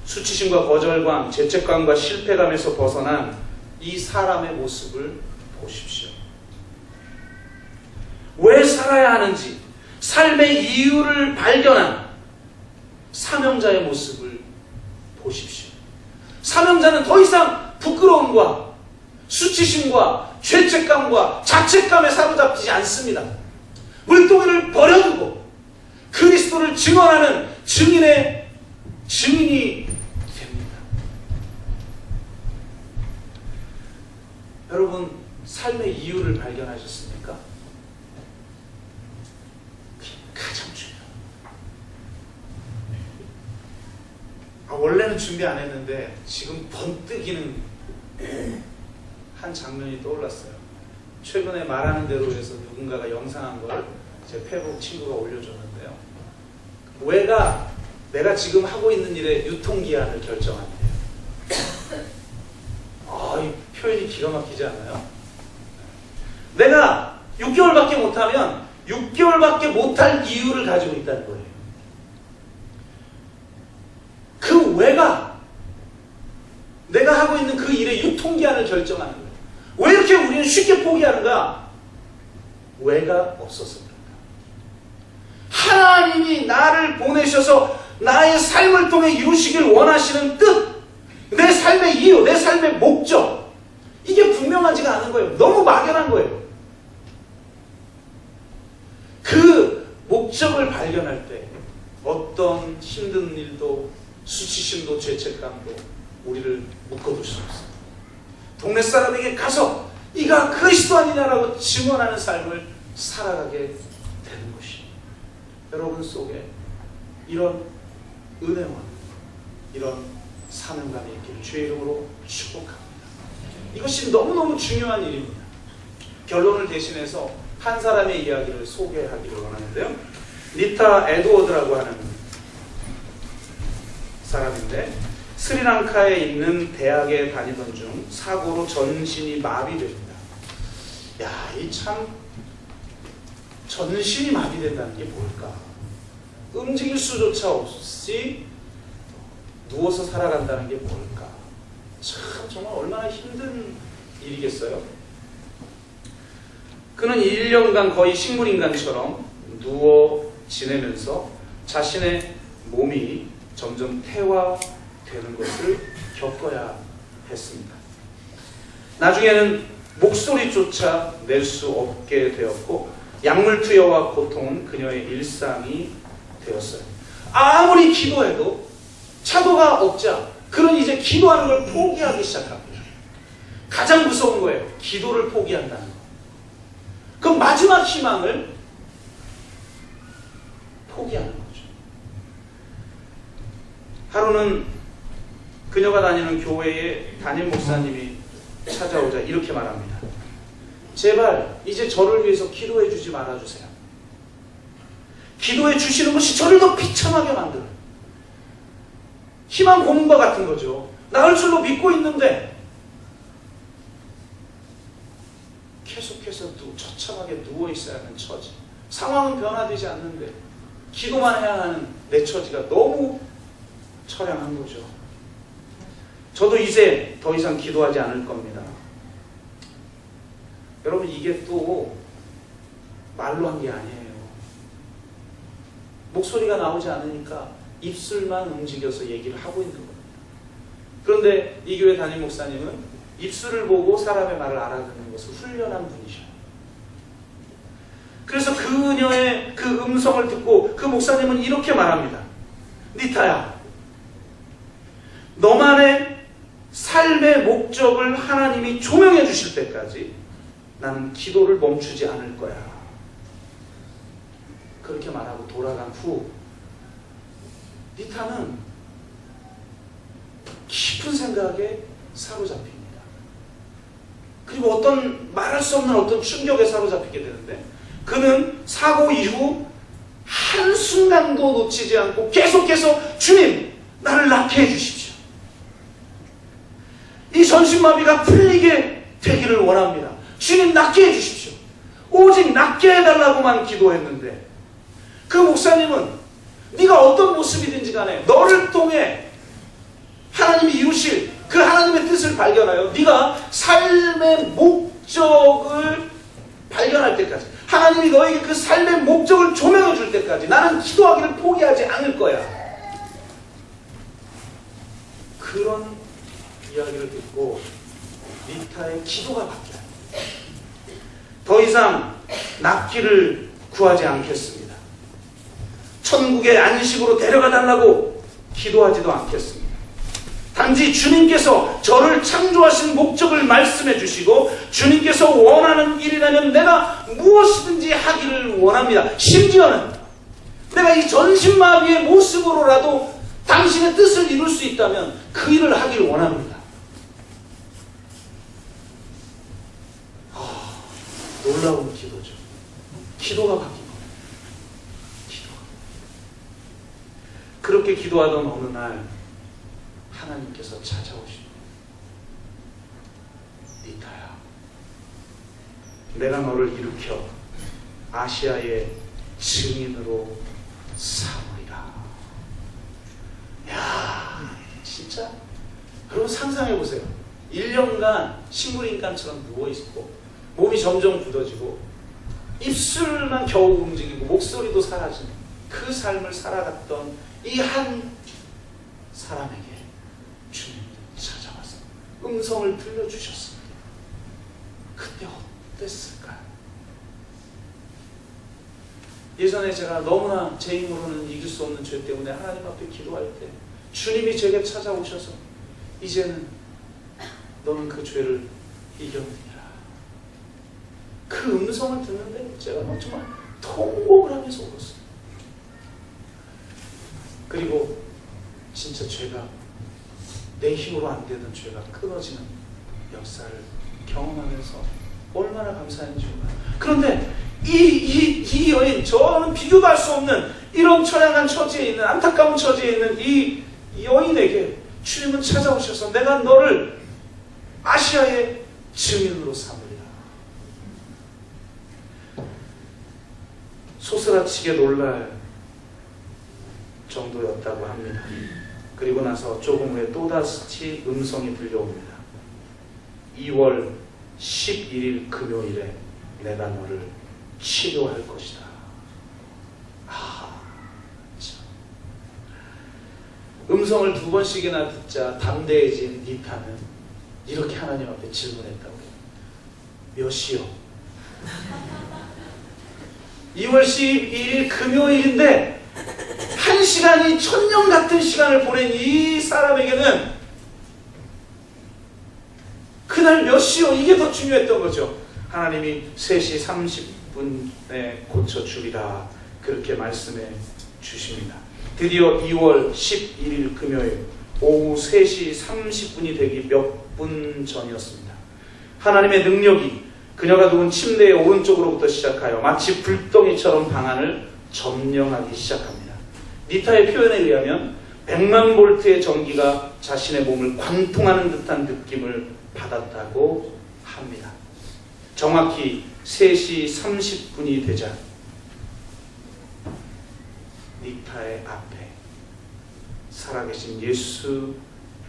수치심과 거절감, 죄책감과 실패감에서 벗어난 이 사람의 모습을 보십시오. 왜 살아야 하는지 삶의 이유를 발견한 사명자의 모습을 보십시오. 사명자는 더 이상 부끄러움과 수치심과 죄책감과 자책감에 사로잡히지 않습니다. 물동이를 버려두고 그리스도를 증언하는 증인이 됩니다. 여러분, 삶의 이유를 발견하셨습니까? 가장 중요해요. 원래는 준비 안 했는데 지금 번뜩이는 한 장면이 떠올랐어요. 최근에 말하는 대로 해서 누군가가 영상한 걸 제 페북 친구가 올려줬는데요. 왜가 내가 지금 하고 있는 일의 유통기한을 결정한대요. 이 표현이 기가 막히지 않아요? 내가 6개월밖에 못하면 6개월밖에 못할 이유를 가지고 있다는 거예요. 그 왜가 내가 하고 있는 그 일의 유통기한을 결정하는 거예요. 왜 이렇게 우리는 쉽게 포기하는가? 왜가 없어서 그런가? 하나님이 나를 보내셔서 나의 삶을 통해 이루시길 원하시는 뜻, 내 삶의 이유, 내 삶의 목적, 이게 분명하지가 않은 거예요. 너무 막연한 거예요. 그 목적을 발견할 때 어떤 힘든 일도, 수치심도, 죄책감도 우리를 묶어둘 수 없어요. 동네 사람에게 가서 이가 그리스도 아니냐라고 증언하는 삶을 살아가게 되는 것입니다. 여러분 속에 이런 은혜와 이런 사명감이 있기를 주의 이름으로 축복합니다. 이것이 너무너무 중요한 일입니다. 결론을 대신해서 한 사람의 이야기를 소개하기를 원하는데요. 리타 에드워드라고 하는 사람인데, 스리랑카에 있는 대학에 다니던 중 사고로 전신이 마비됩니다. 야, 이 참 전신이 마비된다는 게 뭘까? 움직일 수조차 없이 누워서 살아간다는 게 뭘까? 참 정말 얼마나 힘든 일이겠어요? 그는 1년간 거의 식물인간처럼 누워 지내면서 자신의 몸이 점점 퇴화되는 것을 겪어야 했습니다. 나중에는 목소리조차 낼 수 없게 되었고, 약물 투여와 고통은 그녀의 일상이 되었어요. 아무리 기도해도 차도가 없자 그는 이제 기도하는 걸 포기하기 시작합니다. 가장 무서운 거예요. 기도를 포기한다는 거. 그 마지막 희망을 포기하는 거죠. 하루는 그녀가 다니는 교회에 담임 목사님이 찾아오자 이렇게 말합니다. 제발 이제 저를 위해서 기도해 주지 말아주세요. 기도해 주시는 것이 저를 더 비참하게 만들어요. 희망 고문과 같은 거죠. 나을 줄로 믿고 있는데 계속해서 처참하게 누워있어야 하는 처지. 상황은 변화되지 않는데 기도만 해야 하는 내 처지가 너무 처량한 거죠. 저도 이제 더 이상 기도하지 않을 겁니다. 여러분, 이게 또 말로 한 게 아니에요. 목소리가 나오지 않으니까 입술만 움직여서 얘기를 하고 있는 겁니다. 그런데 이 교회 담임 목사님은 입술을 보고 사람의 말을 알아듣는 것을 훈련한 분이셔요. 그래서 그녀의 그 음성을 듣고 그 목사님은 이렇게 말합니다. 니타야, 너만의 삶의 목적을 하나님이 조명해 주실 때까지 나는 기도를 멈추지 않을 거야. 그렇게 말하고 돌아간 후 니타는 깊은 생각에 사로잡힙니다. 그리고 어떤 말할 수 없는 어떤 충격에 사로잡히게 되는데 그는 사고 이후 한순간도 놓치지 않고 계속해서 주님, 나를 낫게 해주십시오. 이 전신마비가 풀리게 되기를 원합니다. 주님, 낫게 해주십시오. 오직 낫게 해달라고만 기도했는데 그 목사님은 네가 어떤 모습이든지 간에 너를 통해 하나님이 이루실 그 하나님의 뜻을 발견하여 네가 삶의 목적을 발견할 때까지, 하나님이 너에게 그 삶의 목적을 조명해 줄 때까지 나는 기도하기를 포기하지 않을 거야. 그런 이야기를 듣고 니타의 기도가 바뀌어요. 더 이상 낫기를 구하지 않겠습니다. 천국의 안식으로 데려가 달라고 기도하지도 않겠습니다. 단지 주님께서 저를 창조하신 목적을 말씀해 주시고 주님께서 원하는 일이라면 내가 무엇이든지 하기를 원합니다. 심지어는 내가 이 전신마비의 모습으로라도 당신의 뜻을 이룰 수 있다면 그 일을 하기를 원합니다. 놀라운 기도죠. 기도가 바뀐 거예요. 기도가. 그렇게 기도하던 어느 날 하나님께서 찾아오시고 니타야, 내가 너를 일으켜 아시아의 증인으로 삼으리라. 야, 진짜 여러분 상상해보세요. 1년간 식물인간처럼 누워있고 몸이 점점 굳어지고 입술만 겨우 움직이고 목소리도 사라지는 그 삶을 살아갔던 이 한 사람에게 주님이 찾아와서 음성을 들려주셨습니다. 그때 어땠을까요? 예전에 제가 너무나 제 힘으로는 이길 수 없는 죄 때문에 하나님 앞에 기도할 때 주님이 제게 찾아오셔서 이제는 너는 그 죄를 이겼느니라. 그 음성을 듣는데 제가 정말 통곡을 하면서 울었어요. 그리고 진짜 죄가, 내 힘으로 안 되는 죄가 끊어지는 역사를 경험하면서 얼마나 감사했는지 몰라요. 그런데 이 여인, 저는 비교도 할 수 없는 이런 처량한 처지에 있는, 안타까운 처지에 있는 이 여인에게 주님은 찾아오셔서 내가 너를 아시아의 증인으로 삼으리라. 소스라치게 놀랄 정도였다고 합니다. 그리고 나서 조금 후에 또다시 음성이 들려옵니다. 2월 11일 금요일에 내가 너를 치료할 것이다. 참. 음성을 2번씩이나 듣자 담대해진 니타는 이렇게 하나님 앞에 질문했다고 해요. 몇이요? 2월 12일 금요일인데 오랜 시간이 천년 같은 시간을 보낸 이 사람에게는 그날 몇 시요? 이게 더 중요했던 거죠. 하나님이 3시 30분에 고쳐주리라 그렇게 말씀해 주십니다. 드디어 2월 11일 금요일 오후 3시 30분이 되기 몇 분 전이었습니다. 하나님의 능력이 그녀가 누운 침대의 오른쪽으로부터 시작하여 마치 불덩이처럼 방 안을 점령하기 시작합니다. 니타의 표현에 의하면 100만 볼트의 전기가 자신의 몸을 관통하는 듯한 느낌을 받았다고 합니다. 정확히 3시 30분이 되자 니타의 앞에 살아계신 예수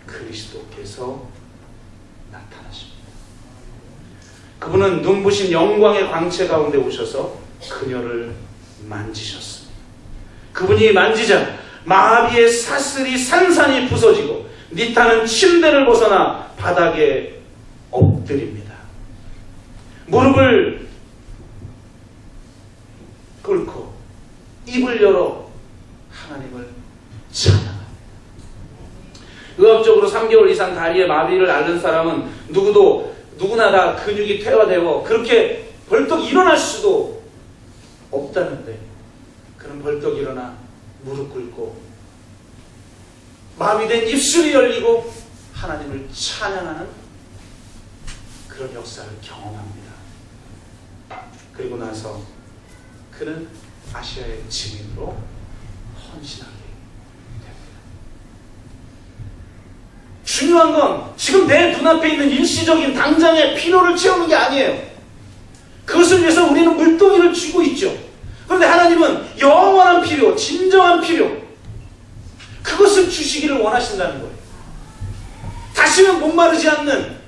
그리스도께서 나타나십니다. 그분은 눈부신 영광의 광채 가운데 오셔서 그녀를 만지셨습니다. 그분이 만지자 마비의 사슬이 산산이 부서지고 니타는 침대를 벗어나 바닥에 엎드립니다. 무릎을 꿇고 입을 열어 하나님을 찬양합니다. 의학적으로 3개월 이상 다리에 마비를 앓는 사람은 누구나 다 근육이 퇴화되어 그렇게 벌떡 일어날 수도 없다는데, 그는 벌떡 일어나 무릎 꿇고 마비된 입술이 열리고 하나님을 찬양하는 그런 역사를 경험합니다. 그리고 나서 그는 아시아의 증인으로 헌신하게 됩니다. 중요한 건 지금 내 눈앞에 있는 일시적인 당장의 필요를 채우는 게 아니에요. 그것을 위해서 우리는 물동이를 쥐고 있죠. 그런데 하나님은 영원한 필요, 진정한 필요, 그것을 주시기를 원하신다는 거예요. 다시는 목마르지 않는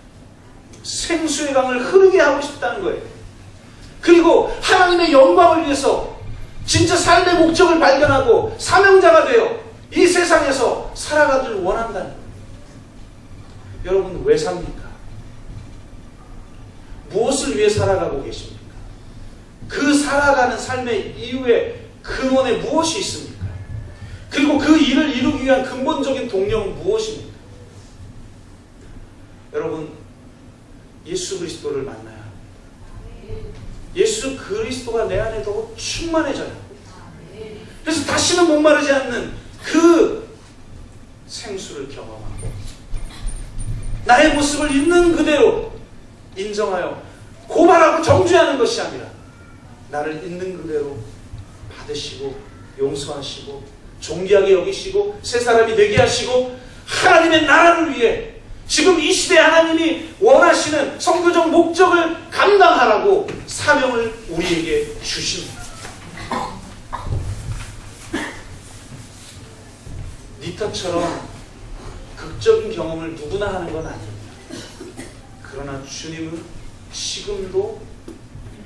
생수의 강을 흐르게 하고 싶다는 거예요. 그리고 하나님의 영광을 위해서 진짜 삶의 목적을 발견하고 사명자가 되어 이 세상에서 살아가길 원한다는 거예요. 여러분, 왜 삽니까? 무엇을 위해 살아가고 계십니까? 그 살아가는 삶의 이유에 근원에 무엇이 있습니까? 그리고 그 일을 이루기 위한 근본적인 동력은 무엇입니까? 여러분, 예수 그리스도를 만나야 예수 그리스도가 내 안에 더 충만해져요. 그래서 다시는 목마르지 않는 그 생수를 경험하고 나의 모습을 있는 그대로 인정하여 고발하고 정죄하는 것이 아니라 나를 있는 그대로 받으시고 용서하시고 존귀하게 여기시고 새 사람이 되게 하시고 하나님의 나라를 위해 지금 이 시대에 하나님이 원하시는 선교적 목적을 감당하라고 사명을 우리에게 주십니다. 니타처럼 극적인 경험을 누구나 하는 건 아닙니다. 그러나 주님은 지금도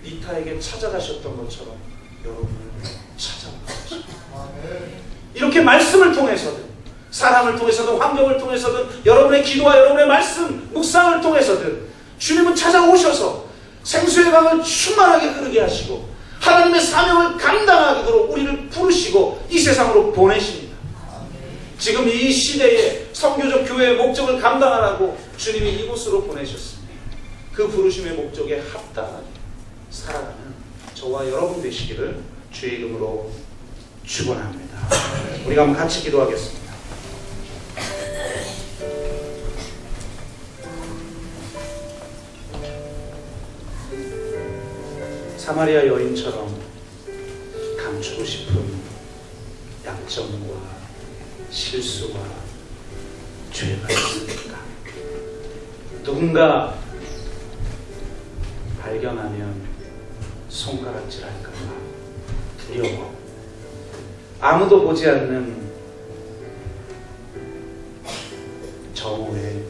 니타에게 찾아가셨던 것처럼 여러분을 찾아오고 계십니다. 이렇게 말씀을 통해서든 사람을 통해서든 환경을 통해서든 여러분의 기도와 여러분의 말씀, 묵상을 통해서든 주님은 찾아오셔서 생수의 강을 충만하게 흐르게 하시고 하나님의 사명을 감당하도록 우리를 부르시고 이 세상으로 보내십니다. 지금 이 시대에 선교적 교회의 목적을 감당하라고 주님이 이곳으로 보내셨습니다. 그 부르심의 목적에 합당하게 살아가는 저와 여러분 되시기를 주의 이름으로 축원합니다. 우리가 한번 같이 기도하겠습니다. 사마리아 여인처럼 감추고 싶은 약점과 실수와 죄가 있습니까? 누군가 발견하면 손가락질할까 봐 두려워, 아무도 보지 않는 정오에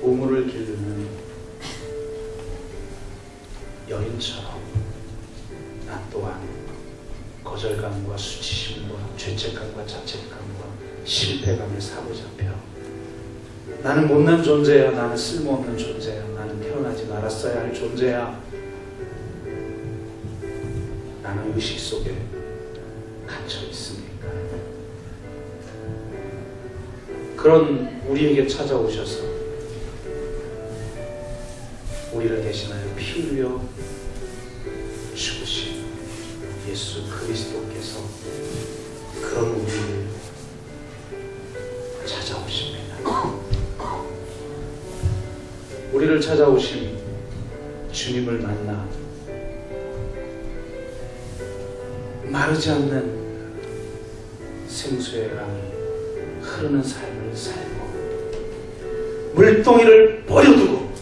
우물을 기르는 여인처럼 나 또한 거절감과 수치심과 죄책감과 자책감과 실패감에 사로잡혀 나는 못난 존재야, 나는 쓸모없는 존재야, 나는 태어나지 말았어야 할 존재야, 나는 의식 속에 갇혀 있습니까? 그런 우리에게 찾아오셔서 우리를 대신하여 피 흘려 죽으신 예수 그리스도께서 그런 우리를 찾아오십니다. 우리를 찾아오신 주님을 만나 마르지 않는 생수의 강이 흐르는 삶을 살고 물동이를 버려두고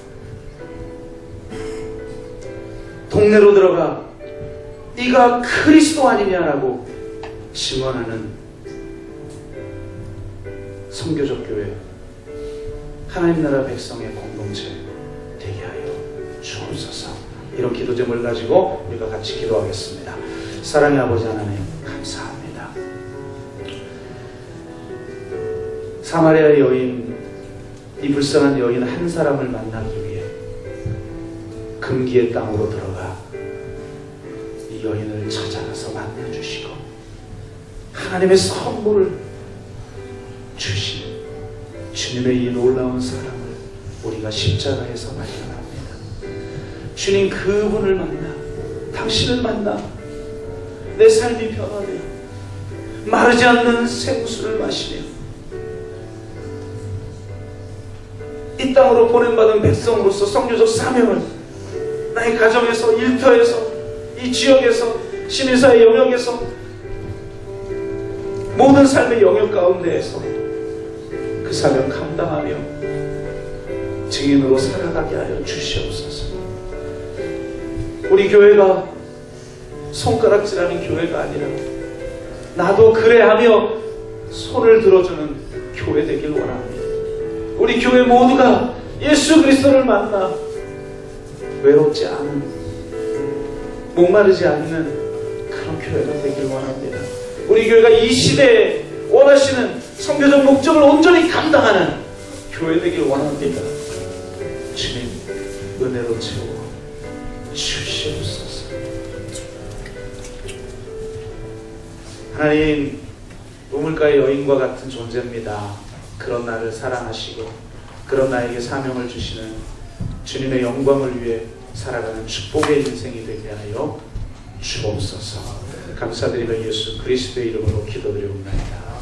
동네로 들어가 네가 그리스도 아니냐라고 증언하는 선교적 교회, 하나님 나라 백성의 공동체 되게 하여 주옵소서. 이런 기도 제목을 가지고 우리가 같이 기도하겠습니다. 사랑의 아버지 하나님, 감사합니다. 사마리아 여인, 이 불쌍한 여인 한 사람을 만나기 위해 금기의 땅으로 들어가 이 여인을 찾아가서 만나주시고 하나님의 선물을 주신 주님의 이 놀라운 사랑을 우리가 십자가에서 발견합니다. 주님, 그분을 만나, 당신을 만나 내 삶이 변화되어 마르지 않는 생수를 마시며 이 땅으로 보냄받은 백성으로서 선교적 사명을 나의 가정에서, 일터에서, 이 지역에서, 시민사회 영역에서, 모든 삶의 영역 가운데에서 그 사명 감당하며 증인으로 살아가게 하여 주시옵소서. 우리 교회가 손가락질하는 교회가 아니라 나도 그래 하며 손을 들어주는 교회 되길 원합니다. 우리 교회 모두가 예수 그리스도를 만나 외롭지 않은, 목마르지 않는 그런 교회가 되길 원합니다. 우리 교회가 이 시대에 원하시는 선교적 목적을 온전히 감당하는 교회 되길 원합니다. 주님, 은혜로 채워 주시옵소서. 하나님, 우물가의 여인과 같은 존재입니다. 그런 나를 사랑하시고 그런 나에게 사명을 주시는 주님의 영광을 위해 살아가는 축복의 인생이 되게 하여 주옵소서. 감사드리며 예수 그리스도의 이름으로 기도드리옵나이다.